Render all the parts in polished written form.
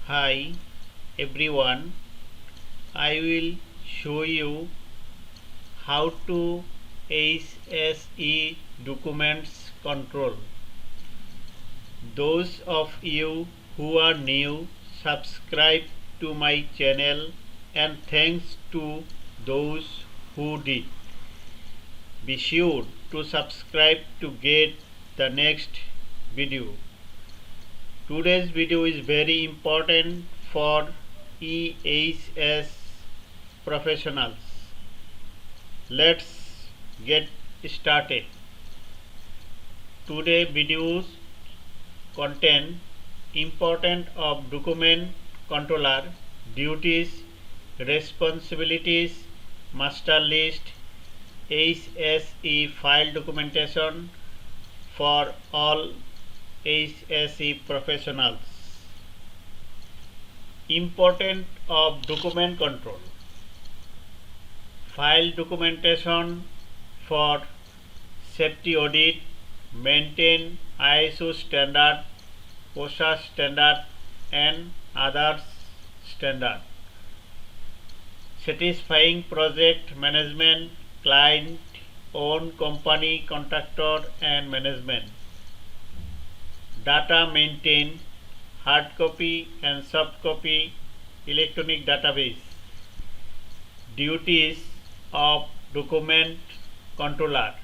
Hi everyone, I will show you how to HSE Documents Control. Those of you who are new, subscribe to my channel, and thanks to those who did. Be sure to subscribe to get the next video. Today's video is very important for EHS professionals. Let's get started. Today videos contain important of document controller duties, responsibilities, master list, HSE file documentation for all HSE professionals. Important of document control. File documentation for safety audit, maintain ISO standard, OSHA standard and others standard. Satisfying project management, client, own company, contractor and management. Data maintain, hard copy and soft copy, electronic database. Duties of document controller.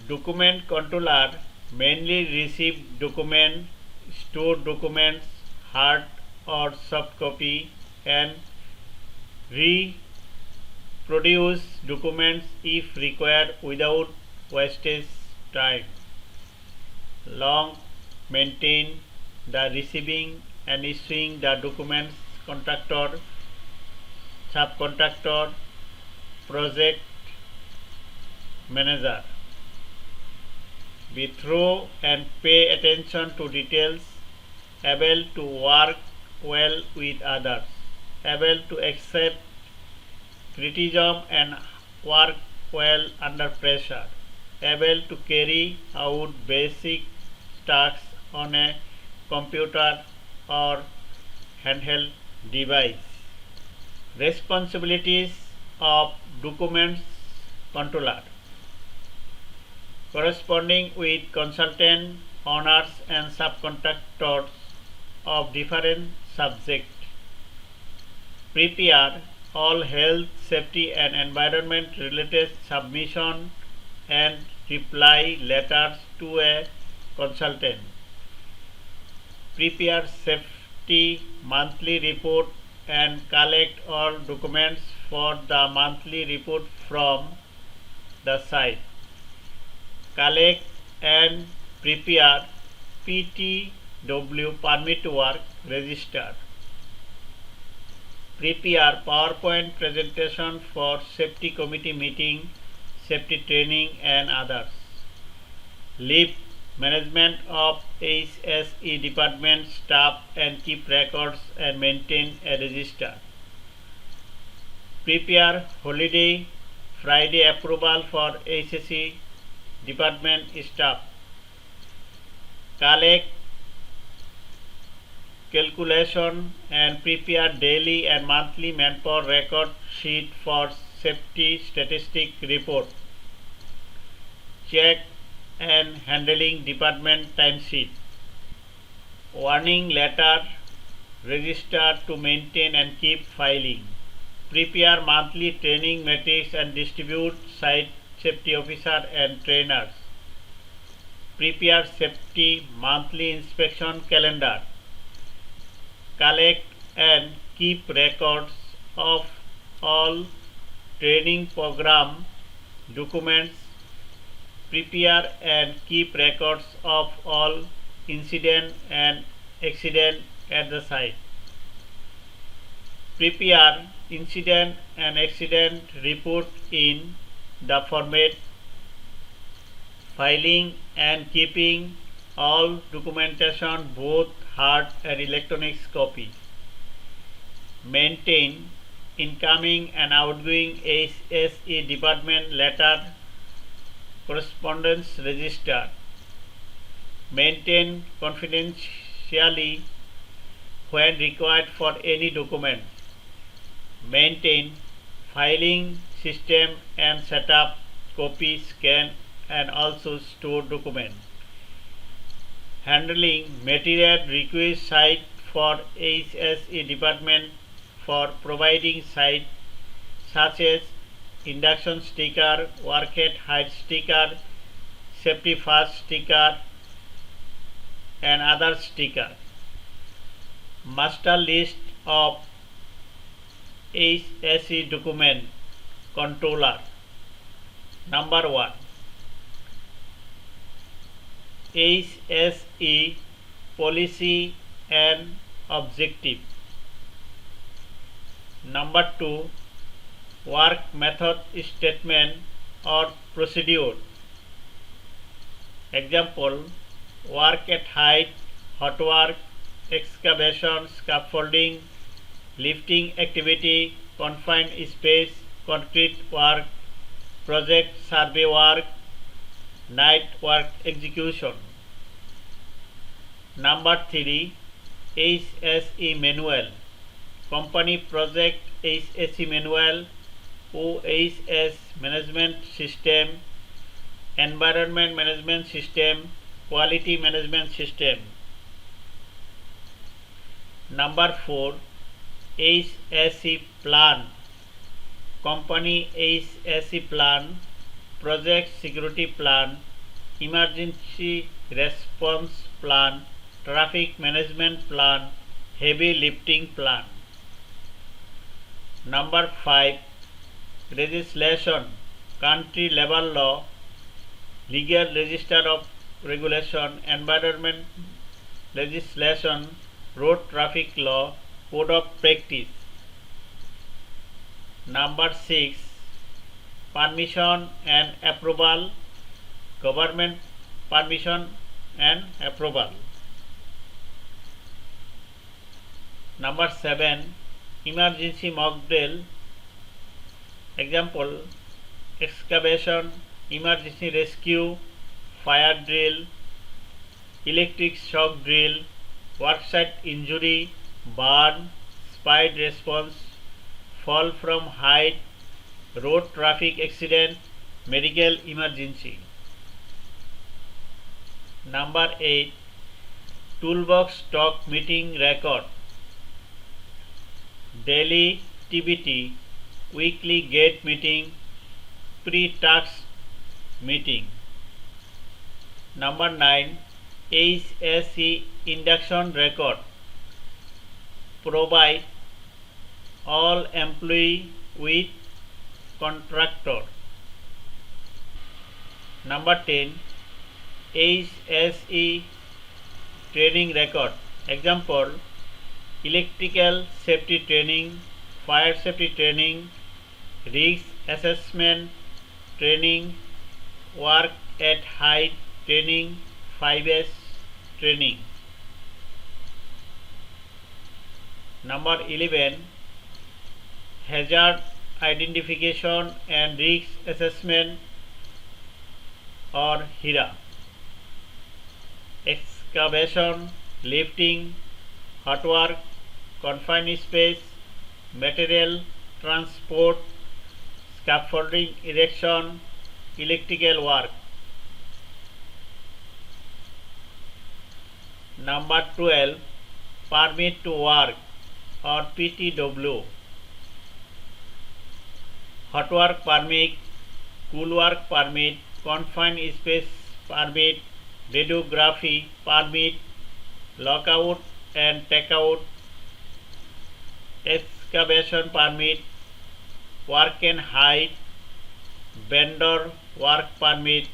Document controller mainly receive document, store documents, hard or soft copy and reproduce documents if required without wastage time. Long maintain the receiving and issuing the documents contractor, subcontractor, project manager. Be thorough and pay attention to details, able to work well with others, able to accept criticism and work well under pressure, able to carry out basic tasks on a computer or handheld device. Responsibilities of documents controller. Corresponding with consultant, owners and subcontractors of different subjects. Prepare all health, safety and environment related submission and reply letters to a consultant. Prepare safety monthly report and collect all documents for the monthly report from the site. Collect and prepare PTW permit to work register. Prepare PowerPoint presentation for safety committee meeting, safety training and others. Leave management of HSE department staff and keep records and maintain a register. Prepare holiday Friday approval for HSE department staff. Collect calculation and prepare daily and monthly manpower record sheet for safety statistic report. Check and handling department timesheet. Warning letter, register to maintain and keep filing. Prepare monthly training matrix and distribute site safety officer and trainers. Prepare safety monthly inspection calendar. Collect and keep records of all training program documents. Prepare and keep records of all incident and accident at the site. Prepare incident and accident report in the format. Filing and keeping all documentation, both hard and electronic copy. Maintain incoming and outgoing HSE department letter correspondence register. Maintain confidentially when required for any document, maintain filing system and set up, copy, scan and also store document, handling material request site for HSE department for providing site such as induction sticker, work at height sticker, safety first sticker and other sticker. Master list of HSE Document Controller. Number 1. HSE Policy and Objective. Number 2. Work method statement or procedure. Example: work at height, hot work, excavation, scaffolding, lifting activity, confined space, concrete work, project survey work, night work execution. Number 3. HSE Manual. Company Project HSE Manual, OHS Management System, Environment Management System, Quality Management System. Number 4. HSE Plan. Company HSE Plan, Project Security Plan, Emergency Response Plan, Traffic Management Plan, Heavy Lifting Plan. Number 5. Legislation, country level law, legal register of regulation, environment legislation, road traffic law, code of practice. Number 6. Permission and approval, government permission and approval. Number 7. Emergency mock drill. Example: excavation, emergency rescue, fire drill, electric shock drill, worksite injury, burn, speed response, fall from height, road traffic accident, medical emergency. Number 8. Toolbox talk meeting record. Daily TBT, weekly gate meeting, pre-tax meeting. Number 9. HSE induction record. Provide all employee with contractor. Number 10. HSE training record. Example: electrical safety training, fire safety training, risk assessment training, work at height training, 5S training. Number 11. Hazard identification and risk assessment or HIRA. Excavation, lifting, hot work, confined space, material transport, scaffolding erection, electrical work. Number 12. Permit to work or PTW. Hot work permit, cool work permit, confined space permit, radiography permit, lockout and takeout, excavation permit, work and height, vendor work permit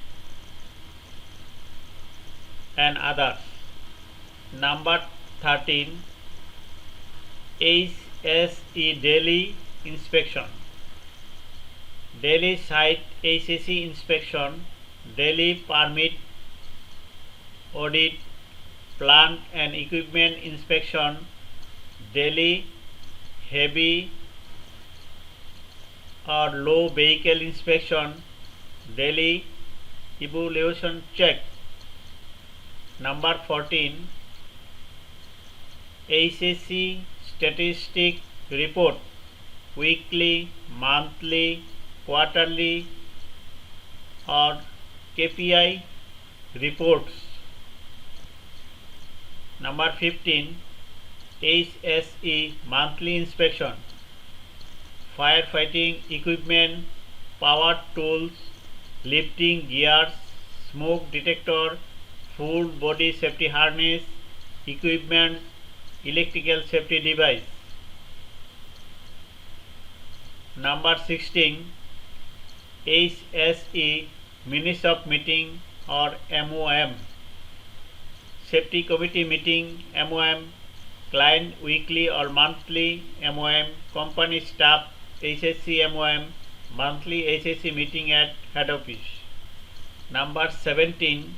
and others. Number 13. HSE daily inspection. Daily site HSE inspection, daily permit audit, plant and equipment inspection, daily heavy or low vehicle inspection, daily evaluation check. Number 14. HSE statistic report, weekly, monthly, quarterly or KPI reports. Number 15, HSE monthly inspection, firefighting equipment, power tools, lifting gears, smoke detector, full body safety harness, equipment, electrical safety device. Number 16, HSE minutes of meeting or MOM, safety committee meeting MOM, client weekly or monthly MOM, company staff HSE MOM, monthly HSE meeting at head office. Number 17,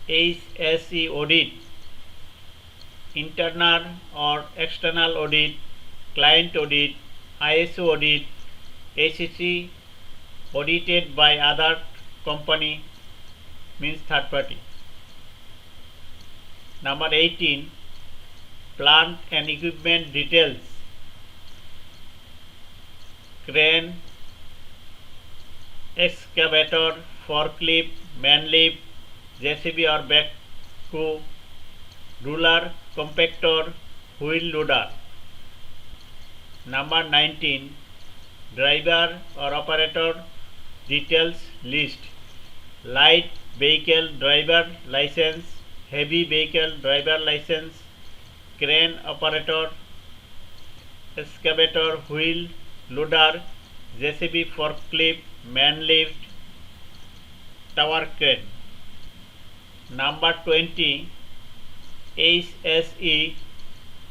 HSE audit, internal or external audit, client audit, ISO audit, HSE audited by other company, means third party. Number 18, plant and equipment details, crane, excavator, forklift, manlift, JCB or backhoe, ruler, compactor, wheel loader. Number 19, driver or operator details list, light vehicle driver license, heavy vehicle driver license, crane operator, excavator, wheel loader, JCB, forklift, manlift, tower crane. Number 20, HSE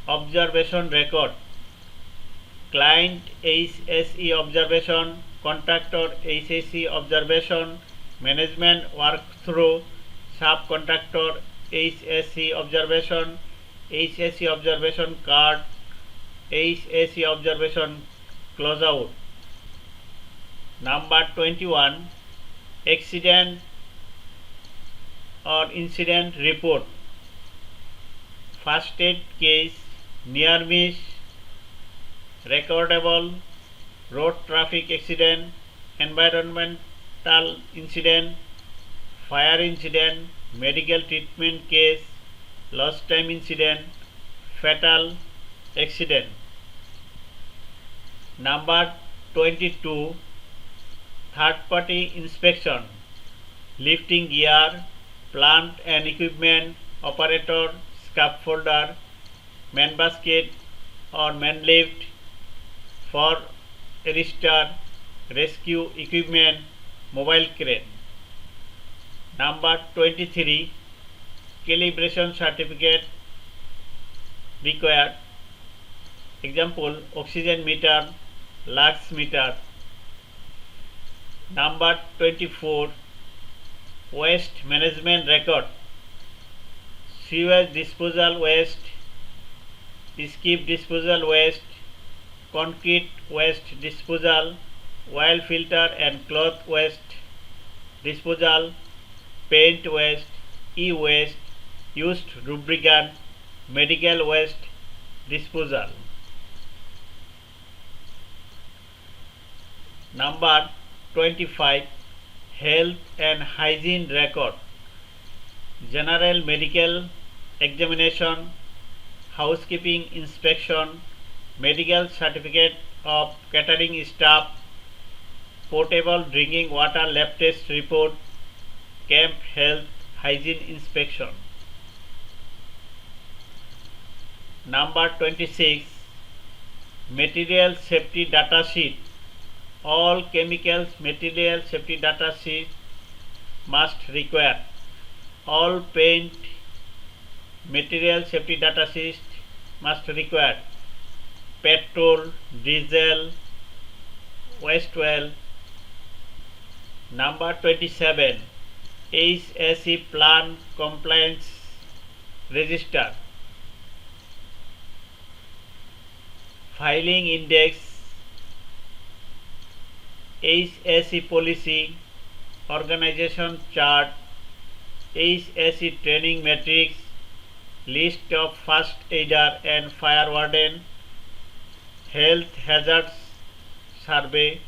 observation record, client HSE observation, contractor HSE observation, management walkthrough, subcontractor HSE observation, HSE observation card, HSE observation closeout. Number 21, accident or incident report, first aid case, near miss, recordable, road traffic accident, environmental incident, fire incident, medical treatment case, lost time incident, fatal accident. Number 22, third party inspection, lifting gear, plant and equipment, operator, scaffolder, man basket or man lift, for arrestor, rescue equipment, mobile crane. Number 23, calibration certificate required, example oxygen meter, lux meter. Number 24, waste management record, sewage disposal waste, skip disposal waste, concrete waste disposal, oil filter and cloth waste disposal, paint waste, e-waste, used lubricant, medical waste disposal. Number 25, health and hygiene record, general medical examination, housekeeping inspection, medical certificate of catering staff, potable drinking water lab test report, camp health hygiene inspection. Number 26, material safety data sheet, all chemicals material safety data sheet must require, all paint material safety data sheet must require, petrol, diesel, waste oil. Number 27, HSE plant compliance register, filing index, HSE policy, organization chart, HSE training matrix, list of first aider and fire warden, health hazards survey,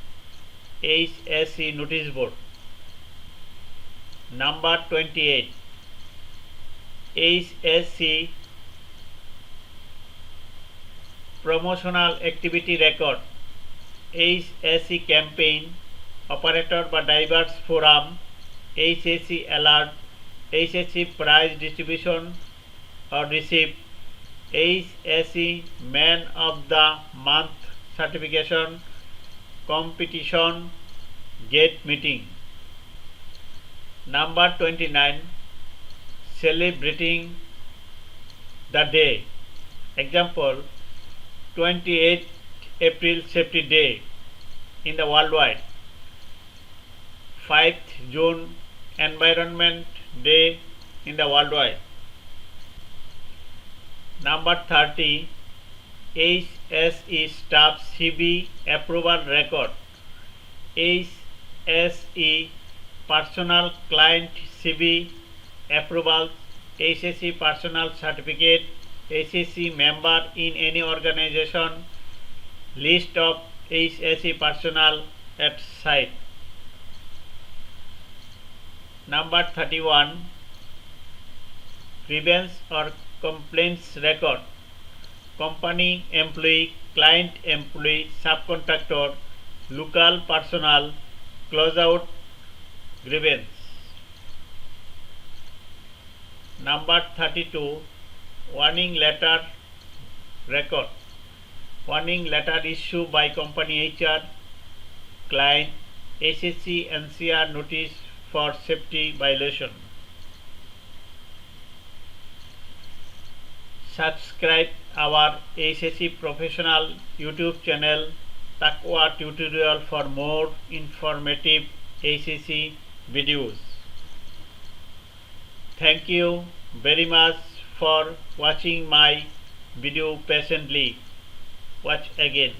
HSE notice board. Number 28, HSE promotional activity record, HSE campaign, operator by diverse forum, HSE alert, HSE prize distribution or receipt, HSE man of the month certification, competition, gate meeting. Number 29, celebrating the day. Example, 28th April Safety Day in the worldwide, 5th June Environment Day in the worldwide. Number 30, HSE staff CV approval record, HSE personal client CV approvals, HSE personal certificate, HSE member in any organization, list of HSE personnel at site. Number 31, grievance or complaints record, company employee, client employee, subcontractor, local personnel, closeout grievance. Number 32, warning letter record, warning letter issued by company HR, client, HSE NCR notice for safety violation. Subscribe our HSE professional YouTube channel Taqwa tutorial for more informative HSE videos. Thank you very much for watching my video patiently. Watch again.